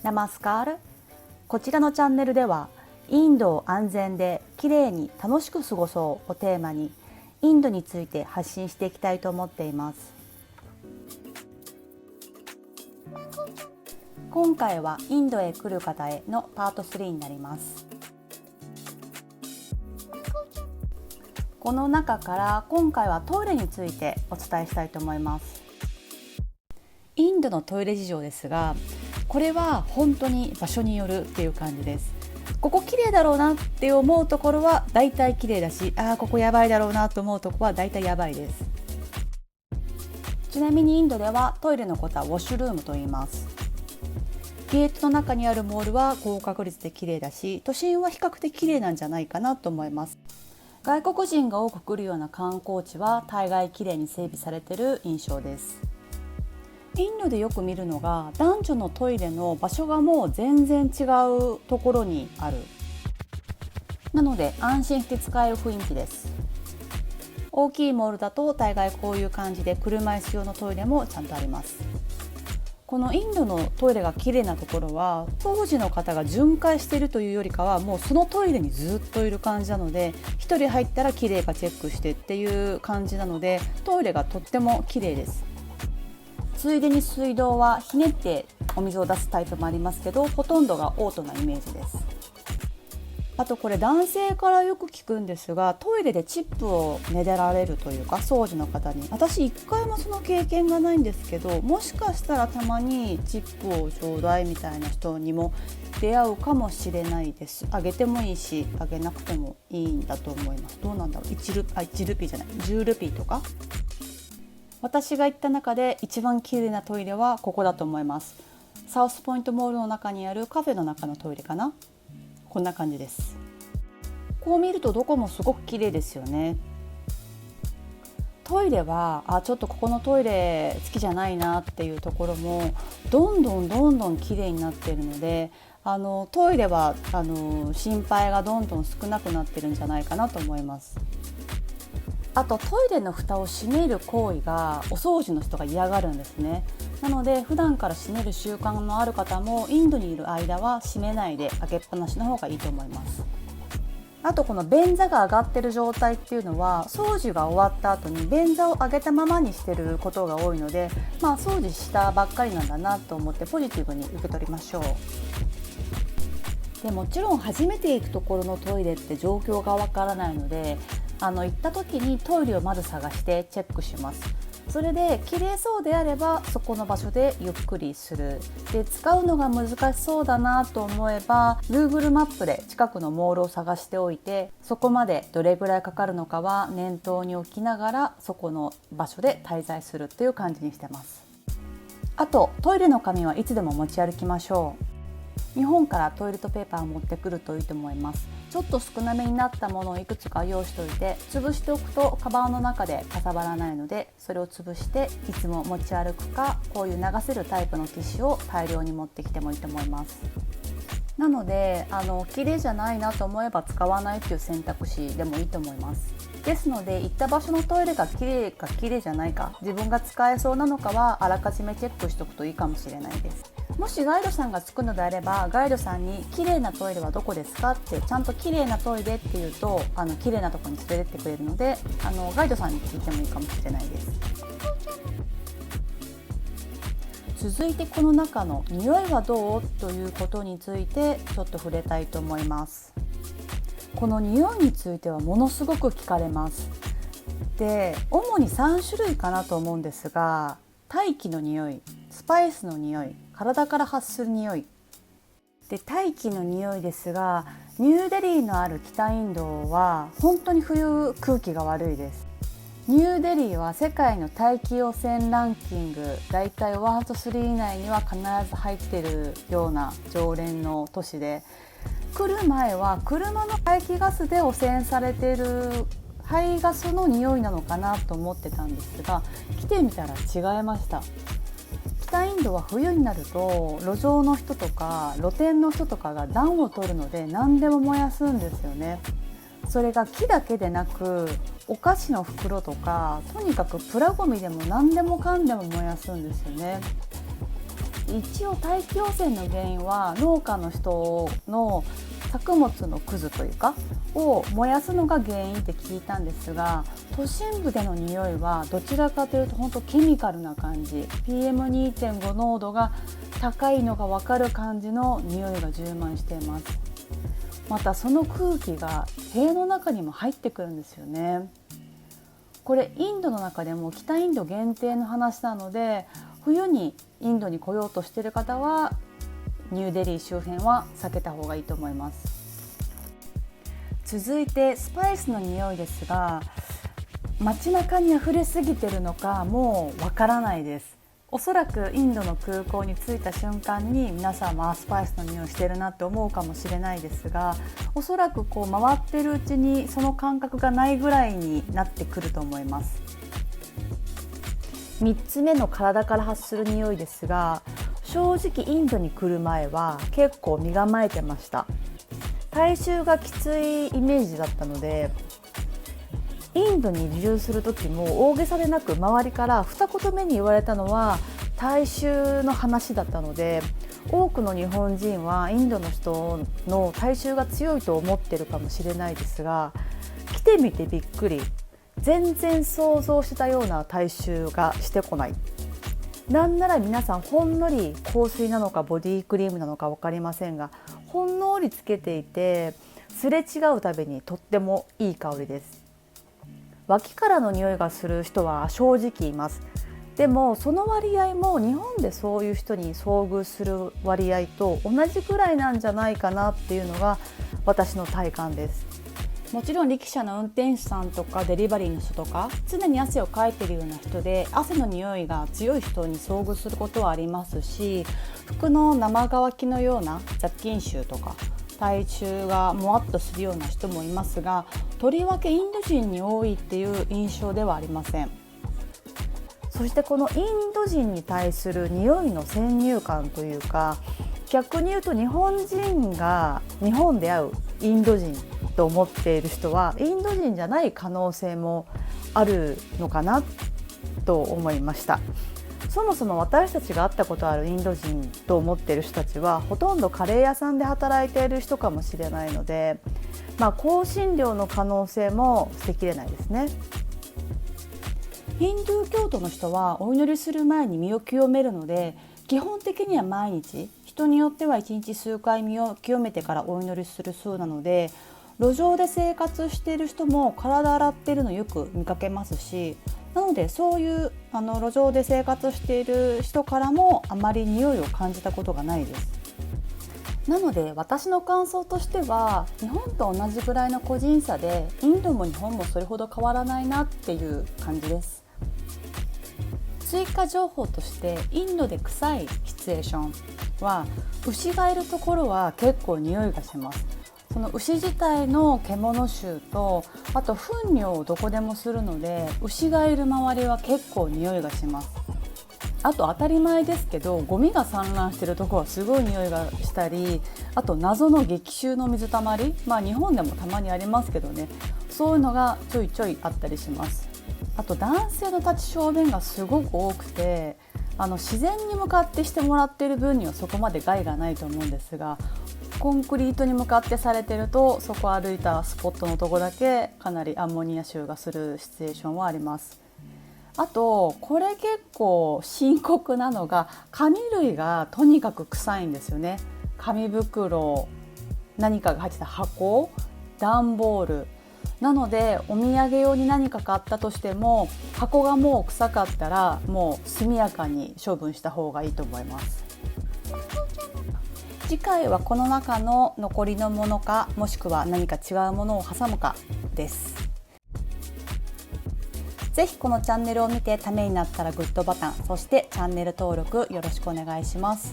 ナマスカール。こちらのチャンネルではインドを安全できれいに楽しく過ごそうをテーマにインドについて発信していきたいと思っています。今回はインドへ来る方へのパート3になります。この中から今回はトイレについてお伝えしたいと思います。インドのトイレ事情ですが、これは本当に場所によるっていう感じです。ここ綺麗だろうなって思うところはだいたい綺麗だし、ここやばいだろうなと思うところはだいたいやばいです。ちなみにインドではトイレのことはウォッシュルームと言います。ゲートの中にあるモールは高確率で綺麗だし、都心は比較的綺麗なんじゃないかなと思います。外国人が多く来るような観光地は大概綺麗に整備されている印象です。インドでよく見るのが男女のトイレの場所がもう全然違うところにある。なので安心して使える雰囲気です。大きいモールだと大概こういう感じで車椅子用のトイレもちゃんとあります。このインドのトイレが綺麗なところは当時の方が巡回しているというよりかはもうそのトイレにずっといる感じなので、1人入ったら綺麗かチェックしてっていう感じなのでトイレがとっても綺麗です。ついでに水道はひねってお水を出すタイプもありますけど、ほとんどがオートなイメージです。あとこれ男性からよく聞くんですが、トイレでチップをねだられるというか、掃除の方に。私一回もその経験がないんですけど、もしかしたらたまにチップをちょうだいみたいな人にも出会うかもしれないです。あげてもいいしあげなくてもいいんだと思います。どうなんだろう、1ルピーじゃない10ルピーとか。私が行った中で一番綺麗なトイレはここだと思います。サウスポイントモールの中にあるカフェの中のトイレかな。こんな感じです。こう見るとどこもすごく綺麗ですよね。トイレはちょっとここのトイレ好きじゃないなっていうところもどんどん綺麗になっているので、トイレは心配がどんどん少なくなってるんじゃないかなと思います。あとトイレの蓋を閉める行為がお掃除の人が嫌がるんですね。なので普段から閉める習慣のある方もインドにいる間は閉めないで開けっぱなしの方がいいと思います。あとこの便座が上がってる状態っていうのは掃除が終わった後に便座を上げたままにしてることが多いので、掃除したばっかりなんだなと思ってポジティブに受け取りましょう。でもちろん初めて行くところのトイレって状況がわからないので、行った時にトイレをまず探してチェックします。それで綺麗そうであればそこの場所でゆっくりする。で、使うのが難しそうだなと思えば Google マップで近くのモールを探しておいて、そこまでどれぐらいかかるのかは念頭に置きながらそこの場所で滞在するっていう感じにしてます。あとトイレの紙はいつでも持ち歩きましょう。日本からトイレットペーパーを持ってくるといいと思います。ちょっと少なめになったものをいくつか用意しておいて、潰しておくとカバンの中でかさばらないので、それを潰していつも持ち歩くか、こういう流せるタイプのティッシュを大量に持ってきてもいいと思います。なので綺麗じゃないなと思えば使わないという選択肢でもいいと思います。ですので行った場所のトイレが綺麗か綺麗じゃないか、自分が使えそうなのかはあらかじめチェックしておくといいかもしれないです。もしガイドさんがつくのであれば、ガイドさんに綺麗なトイレはどこですかってちゃんと綺麗なトイレっていうと綺麗なところに連れてってくれるので、ガイドさんに聞いてもいいかもしれないです。続いてこの中の匂いはどうということについてちょっと触れたいと思います。この匂いについてはものすごく聞かれます。で、主に3種類かなと思うんですが、大気の匂い、スパイスの匂い、体から発する匂いで、大気の匂いですが、ニューデリーのある北インドは本当に冬空気が悪いです。ニューデリーは世界の大気汚染ランキングだいたいワースト3以内には必ず入っているような常連の都市で、来る前は車の排気ガスで汚染されている排ガスの匂いなのかなと思ってたんですが、来てみたら違いました。北インドは冬になると路上の人とか露店の人とかが暖を取るので何でも燃やすんですよね。それが木だけでなくお菓子の袋とか、とにかくプラゴミでも何でもかんでも燃やすんですよね。一応大気汚染の原因は農家の人の作物のくずというかを燃やすのが原因って聞いたんですが、都心部での匂いはどちらかというと本当ケミカルな感じ、 PM2.5 濃度が高いのが分かる感じの匂いが充満しています。またその空気が部屋の中にも入ってくるんですよね。これインドの中でも北インド限定の話なので、冬にインドに来ようとしている方はニューデリー周辺は避けた方がいいと思います。続いてスパイスの匂いですが、街中に溢れすぎているのかもうわからないです。おそらくインドの空港に着いた瞬間に皆さんはスパイスの匂いしてるなって思うかもしれないですが、おそらくこう回ってるうちにその感覚がないぐらいになってくると思います。3つ目の体から発する匂いですが、正直インドに来る前は結構身構えてました。体臭がきついイメージだったので、インドに移住する時も大げさでなく周りから二言目に言われたのは体臭の話だったので、多くの日本人はインドの人の体臭が強いと思ってるかもしれないですが、来てみてびっくり、全然想像してたような体臭がしてこない。なんなら皆さんほんのり香水なのかボディクリームなのか分かりませんが、ほんのりつけていてすれ違うたびにとってもいい香りです。脇からの匂いがする人は正直います。でもその割合も日本でそういう人に遭遇する割合と同じくらいなんじゃないかなっていうのが私の体感です。もちろん力車の運転手さんとかデリバリーの人とか常に汗をかいているような人で汗の匂いが強い人に遭遇することはありますし、服の生乾きのような雑菌臭とか体臭がもわっとするような人もいますが、とりわけインド人に多いっていう印象ではありません。そしてこのインド人に対する匂いの先入観というか、逆に言うと日本人が日本で会うインド人と思っている人はインド人じゃない可能性もあるのかなと思いました。そもそも私たちが会ったことあるインド人と思っている人たちはほとんどカレー屋さんで働いている人かもしれないので、香辛料の可能性も捨てきれないですね。ヒンドゥー教徒の人はお祈りする前に身を清めるので、基本的には毎日、人によっては1日数回身を清めてからお祈りするそうなので、路上で生活している人も体洗っているのよく見かけますし、なのでそういう路上で生活している人からもあまり匂いを感じたことがないです。なので私の感想としては、日本と同じぐらいの個人差でインドも日本もそれほど変わらないなっていう感じです。追加情報として、インドで臭いシチュエーションは牛がいるところは結構匂いがします。その牛自体の獣臭と、あと糞尿をどこでもするので牛がいる周りは結構匂いがします。あと当たり前ですけど、ゴミが散乱しているところはすごい匂いがしたり、あと謎の激臭の水たまり、日本でもたまにありますけどね、そういうのがちょいちょいあったりします。あと男性の立ち小便がすごく多くて、自然に向かってしてもらっている分にはそこまで害がないと思うんですが、コンクリートに向かってされていると、そこを歩いたスポットのとこだけかなりアンモニア臭がするシチュエーションはあります。あとこれ結構深刻なのが、紙類がとにかく臭いんですよね。紙袋、何かが入ってた箱、段ボールなので、お土産用に何か買ったとしても箱がもう臭かったらもう速やかに処分した方がいいと思います。次回はこの中の残りのものか、もしくは何か違うものを挟むかです。ぜひこのチャンネルを見てためになったらグッドボタン、そしてチャンネル登録よろしくお願いします。